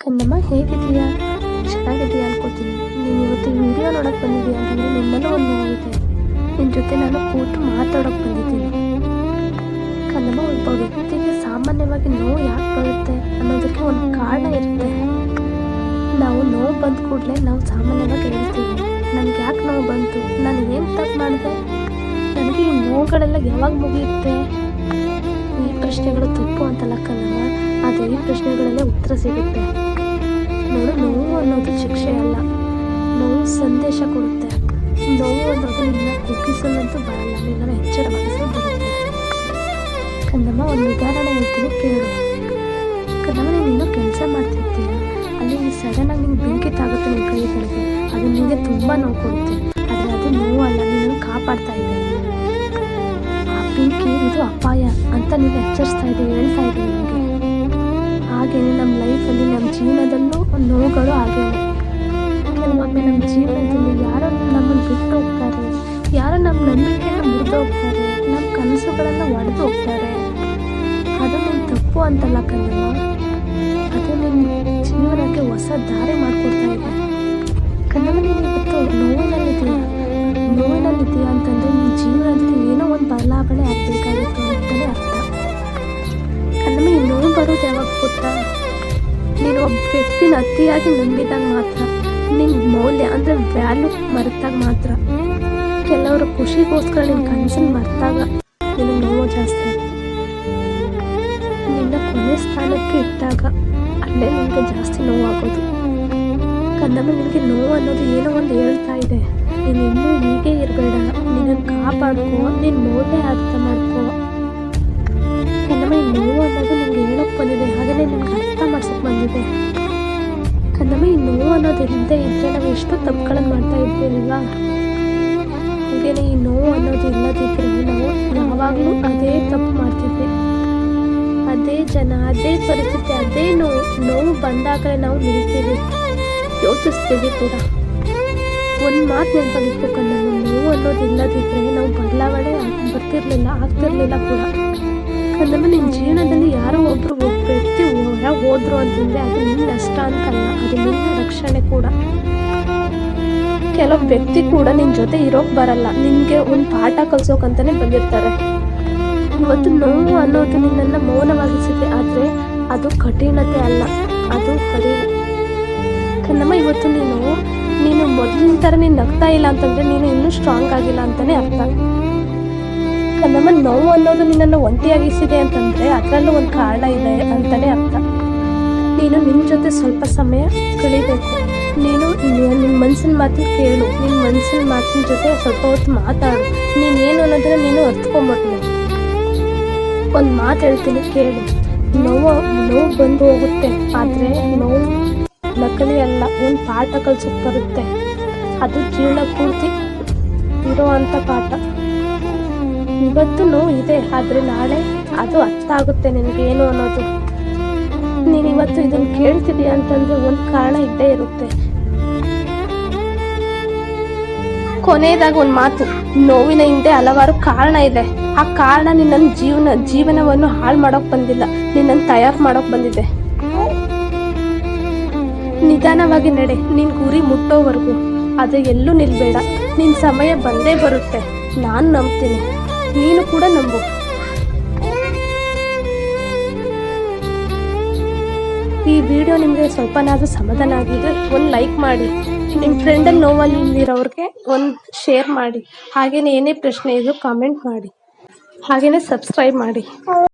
ಕಂದಮ್ಮ ಹೇಗಿದ್ದೀಯಾ? ಚೆನ್ನಾಗಿದ್ದೀಯಾ ಅನ್ಕೋತೀನಿ. ನೀನು ಇವತ್ತು ಈ ವಿಡಿಯೋ ನೋಡೋಕೆ ಬಂದಿದ್ದೀಯಾ ಅಂತಂದರೆ ನಿನ್ನಲ್ಲೂ ಒಂದು ನೋವಿದೆ. ನಿನ್ನ ಜೊತೆ ನಾನು ಕೂತು ಮಾತಾಡೋಕೆ ಬಂದಿದ್ದೀನಿ. ಕಂದಮ್ಮ, ಒಬ್ಬ ವ್ಯಕ್ತಿಗೆ ಸಾಮಾನ್ಯವಾಗಿ ನೋವು ಯಾಕೆ ಬರುತ್ತೆ ಅನ್ನೋದಕ್ಕೆ ಒಂದು ಕಾರಣ ಇರುತ್ತೆ. ನಾವು ನೋವು ಬಂದ ಕೂಡಲೇ ನಾವು ಸಾಮಾನ್ಯವಾಗಿ ಹೇಳ್ತೀವಿ, ನನಗೆ ಯಾಕೆ ನೋವು ಬಂತು, ನಾನು ಏನು ತಪ್ಪು ಮಾಡಿದೆ, ನನಗೆ ಈ ನೋವುಗಳೆಲ್ಲ ಯಾವಾಗ ಮುಗಿಯುತ್ತೆ? ಈ ಪ್ರಶ್ನೆಗಳು ತಪ್ಪು ಅಂತಲ್ಲ ಕಂದಮ್ಮ, ಆದರೆ ಈ ಪ್ರಶ್ನೆಗಳಲ್ಲೇ ಉತ್ತರ ಸಿಗುತ್ತೆ. ನೋಡು, ನೋವು ಅನ್ನೋದು ಶಿಕ್ಷೆ ಅಲ್ಲ, ನೋವು ಸಂದೇಶ ಕೊಡುತ್ತೆ. ನೋವು ಅನ್ನೋದು ನಿನ್ನ ಕುಗ್ಗಿಸಲಂತೂ ಬರಲ್ಲ, ನಿನ್ನನ್ನು ಎಚ್ಚರವಾಗಿಸಲು ಬರುತ್ತೆ. ಕಂದಮ್ಮ, ಒಂದು ಉದಾಹರಣೆ ಹೇಳ್ತೀನಿ, ಕೇಳು. ಕಂದಮ್ಮ, ನೀನು ಕೆಲಸ ಮಾಡ್ತಿರ್ತೀಯ, ಅಲ್ಲಿ ಸಡನ್ನಾಗಿ ನಿಂಗೆ ಬೆಂಕಿ ತಾಗುತ್ತೆ ನಿನ್ನ ಕೈಗಳಿಗೆ, ಅದು ನಿನಗೆ ತುಂಬ ನೋವು ಕೊಡುತ್ತೆ. ಆದರೆ ಅದು ನೋವು ಅಲ್ಲ, ನಿನ್ನನ್ನು ಕಾಪಾಡ್ತಾ ಇದೆ. ಆ ಬೆಂಕಿ ಇದು ಅಪಾಯ ಅಂತ ನೀನು ಎಚ್ಚರಿಸ್ತಾ ಇದೆ, ಹೇಳ್ತಾ ಇದೆ ನಿಮಗೆ. ಹಾಗೆಯೇ ನಮ್ಮ ಲೈಫಲ್ಲಿ, ನಮ್ಮ ಜೀವನದಲ್ಲೂ ನೋವುಗಳು ಹಾಗೇ. ಕೆಲವೊಮ್ಮೆ ನಮ್ಮ ಜೀವನದಲ್ಲಿ ಯಾರೋ ನಮ್ಮನ್ನು ಬಿಟ್ಟು ಹೋಗ್ತಾರೆ, ಯಾರೋ ನಮ್ಮ ನಂಬಿಕೆಯನ್ನು ಮುರಿದು ಹೋಗ್ತಾರೆ, ನಮ್ಮ ಕನಸುಗಳನ್ನು ಒಡೆದು ಹೋಗ್ತಾರೆ. ಅದು ನಿನ್ನ ತಪ್ಪು ಅಂತಲ್ಲ ಕಂದಮ್ಮ, ಅದು ನಿನ್ನ ಜೀವನಕ್ಕೆ ಹೊಸ ದಾರಿ ಮಾಡಿಕೊಡ್ತಾ ಇದೆ. ಕಂದಮ್ಮ, ನೀನು ಇವತ್ತು ನೋವಿನಲ್ಲಿದ್ದೀಯಾ ಅಂತಂದರೆ ನಿನ್ನ ಜೀವನದಲ್ಲಿ ಏನೋ ಒಂದು ಬದಲಾವಣೆ ಆಗಬೇಕಾಗಿತ್ತು ಅಂತಲೇ ಅರ್ಥ. ಕಂದಮ್ಮ, ಈ ನೋವು ಬರೋದು ಯಾವಾಗ ಗೊತ್ತಾ? ನೀನು ಒಬ್ಬ ವ್ಯಕ್ತಿನ ಅತಿಯಾಗಿ ನಂಬಿದಾಗ ಮಾತ್ರ, ನಿನ್ನ ಮೌಲ್ಯ ಅಂದರೆ ವ್ಯಾಲ್ಯೂ ಮರೆತಾಗ ಮಾತ್ರ. ಕೆಲವರು ಖುಷಿಗೋಸ್ಕರ ನಿನ್ನ ಕನಸನ್ನು ಮರೆತಾಗ ನಿನಗೆ ನೋವು ಜಾಸ್ತಿ. ನಿನ್ನ ಕೊನೆ ಸ್ಥಾನಕ್ಕೆ ಇಟ್ಟಾಗ ಅಲ್ಲೇ ನಿನಗೆ ಜಾಸ್ತಿ ನೋವಾಗೋದು. ಕಂದಮ್ಮ, ನಿನಗೆ ನೋವು ಅನ್ನೋದು ಏನೋ ಒಂದು ಹೇಳ್ತಾ ಇದೆ, ನೀನು ಇನ್ನೂ ಹೀಗೆ ಇರಬೇಡ, ನಿನ್ನನ್ನು ಕಾಪಾಡ್ಕೋ, ನಿನ್ನ ಮೌಲ್ಯ ಅರ್ಥ ಮಾಡ್ಕೋ. ಕಂದಮ್ಮ, ಈ ನೋವು ಅನ್ನೋದು ನಿನಗೆ ಹೇಳೋಕ್ಕೆ ಬಂದಿದೆ, ಹಾಗೆಯೇ ನಿನಗೆ ಅರ್ಥ ಮಾಡ್ಸೋಕ್ಕೆ ಬಂದಿದೆ. ಕಂದಮ್ಮ, ಈ ನೋವು ಅನ್ನೋದು ಇಲ್ಲದೆ ಇದ್ದರೆ ನಾವು ಎಷ್ಟೋ ತಪ್ಪುಗಳನ್ನು ಮಾಡ್ತಾ ಇದ್ವಿ ಅಲ್ವಾ? ಹಾಗೆಯೇ ಈ ನೋವು ಅನ್ನೋದು ಇಲ್ಲದಿದ್ದರೆ ನಾವು ಯಾವಾಗಲೂ ಅದೇ ತಪ್ಪು ಮಾಡ್ತಿದ್ವಿ. ಅದೇ ಜನ, ಅದೇ ಪರಿಸ್ಥಿತಿ, ಅದೇ ನೋವು ಬಂದಾಗಲೇ ನಾವು ನಿಲ್ತೀವಿ, ಯೋಚಿಸ್ತೀವಿ ಕೂಡ. ಒಂದು ಮಾತು ನೆನಪಲ್ಲಿಟ್ಕೋ ಕಂದಮ್ಮ, ನೋವು ಅನ್ನೋದು ಇಲ್ಲದಿದ್ದರೆ ನಾವು ಬದಲಾವಣೆ ಆಗ್ತಿರ್ಲಿಲ್ಲ ಕೂಡ. ಕಂದಮ್ಮ, ನಿನ್ನ ಜೀವನದಲ್ಲಿ ಯಾರೋ ಒಬ್ಬ ವ್ಯಕ್ತಿ ಹೊರ ಹೋದ್ರು ಅಂತಂದರೆ ಅದು ನಿನ್ನ ನಷ್ಟ ಅಂತಲ್ಲ, ಅದು ನಿನ್ನ ರಕ್ಷಣೆ ಕೂಡ. ಕೆಲವು ವ್ಯಕ್ತಿ ಕೂಡ ನಿನ್ನ ಜೊತೆ ಇರೋಕೆ ಬರಲ್ಲ, ನಿನಗೆ ಒಂದು ಪಾಠ ಕಲಿಸೋಕಂತಾನೆ ಬಂದಿರ್ತಾರೆ. ಇವತ್ತು ನೋವು ಅನ್ನೋದು ನಿನ್ನನ್ನು ಮೌನವಾಗಿಸಿದೆ, ಆದರೆ ಅದು ಕಠಿಣತೆ ಅಲ್ಲ, ಅದು ಅರಿವು. ಕಂದಮ್ಮ, ಇವತ್ತು ನೀನು ಮೊದಲಿನ ಥರ ನೀನು ನಗ್ತಾ ಇಲ್ಲ ಅಂತಂದರೆ ನೀನು ಇನ್ನೂ ಸ್ಟ್ರಾಂಗ್ ಆಗಿಲ್ಲ ಅಂತಲೇ ಅರ್ಥ. ಕಂದಮ್ಮ, ನೋವು ಅನ್ನೋದು ನಿನ್ನನ್ನು ಒಂಟಿಯಾಗಿಸಿದೆ ಅಂತಂದರೆ ಅದರಲ್ಲೂ ಒಂದು ಕಾರಣ ಇದೆ ಅಂತಲೇ ಅರ್ಥ. ನೀನು ನಿನ್ನ ಜೊತೆ ಸ್ವಲ್ಪ ಸಮಯ ಕಳಿಬೇಕು. ನೀನು ನಿನ್ನ ಮನಸ್ಸಿನ ಮಾತನ್ನು ಕೇಳು, ನಿನ್ನ ಮನಸ್ಸಿನ ಮಾತಿನ ಜೊತೆ ಸ್ವಲ್ಪ ಹೊತ್ತು ಮಾತಾಡು. ನೀನೇನು ಅನ್ನೋದನ್ನು ನೀನು ಅರ್ಥಕೊಂಬಿಡ್ಲಿ. ಒಂದು ಮಾತು ಹೇಳ್ತೀನಿ ಕೇಳು. ನೋವು ಬಂದು ಹೋಗುತ್ತೆ, ಆದರೆ ನೋವು ನಕಲಿ ಅಲ್ಲ, ಒಂದು ಪಾಠ ಕಲಿಸೋಕೆ ಬರುತ್ತೆ. ಅದು ಜೀವನ ಪೂರ್ತಿ ಇರೋ ಅಂಥ ಪಾಠ. ಇವತ್ತು ನೋವು ಇದೆ, ಆದರೆ ನಾಳೆ ಅದು ಅರ್ಥ ಆಗುತ್ತೆ ನಿನಗೇನು ಅನ್ನೋದು. ನೀನು ಇವತ್ತು ಇದನ್ನು ಕೇಳ್ತಿದೀಯ ಅಂತಂದರೆ ಒಂದು ಕಾರಣ ಇದ್ದೇ ಇರುತ್ತೆ. ಕೊನೆಯದಾಗ ಒಂದು ಮಾತು, ನೋವಿನ ಹಿಂದೆ ಹಲವಾರು ಕಾರಣ ಇದೆ. ಆ ಕಾರಣ ನಿನ್ನ ಜೀವನವನ್ನು ಹಾಳು ಮಾಡೋಕೆ ಬಂದಿಲ್ಲ, ನಿನ್ನನ್ನು ತಯಾರು ಮಾಡೋಕೆ ಬಂದಿದೆ. ನಿಧಾನವಾಗಿ ನಡೆ, ನಿನ್ನ ಗುರಿ ಮುಟ್ಟೋವರೆಗೂ. ಅದು ಎಲ್ಲೂ ನಿಲ್ಬೇಡ. ನಿನ್ನ ಸಮಯ ಬಂದೇ ಬರುತ್ತೆ, ನಾನು ನಂಬ್ತೀನಿ, ನೀನು ಕೂಡ ನಂಬು. ಈ ವಿಡಿಯೋ ನಿಮಗೆ ಸ್ವಲ್ಪನಾದರೂ ಸಮಾಧಾನ ಆಗಿದ್ರೆ ಒಂದು ಲೈಕ್ ಮಾಡಿ, ನಿಮ್ಮ ಫ್ರೆಂಡಲ್ಲಿ ನೋವಲ್ಲಿರೋರಿಗೆ ಒಂದು ಶೇರ್ ಮಾಡಿ. ಹಾಗೆಯೇ ಏನೇ ಪ್ರಶ್ನೆ ಇದ್ರೂ ಕಾಮೆಂಟ್ ಮಾಡಿ, ಹಾಗೆಯೇ ಸಬ್ಸ್ಕ್ರೈಬ್ ಮಾಡಿ.